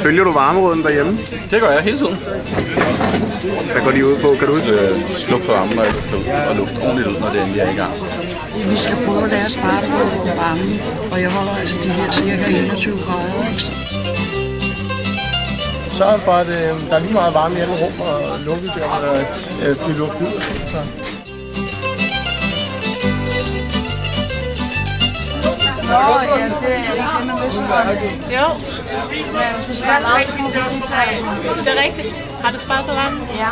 Følger du varmeråden derhjemme? Det gør jeg hele tiden. Hvad går de ud på? Kan du huske? Sluk for varmen og luft ordentligt ud, når det endelig er i gang. Vi skal prøve at lære at spare på varmen, og jeg holder altså de her cirka 21 grader. Sørg for, at der er lige meget varme i alle rum og lukket der, hvor der bliver luft ud. Så. Nå, ja, det er ikke det, man vidste. Jo. Ja, hvis vi skal have varme, så må vi tage. Det er rigtigt. Har du sparet på varmen? Ja.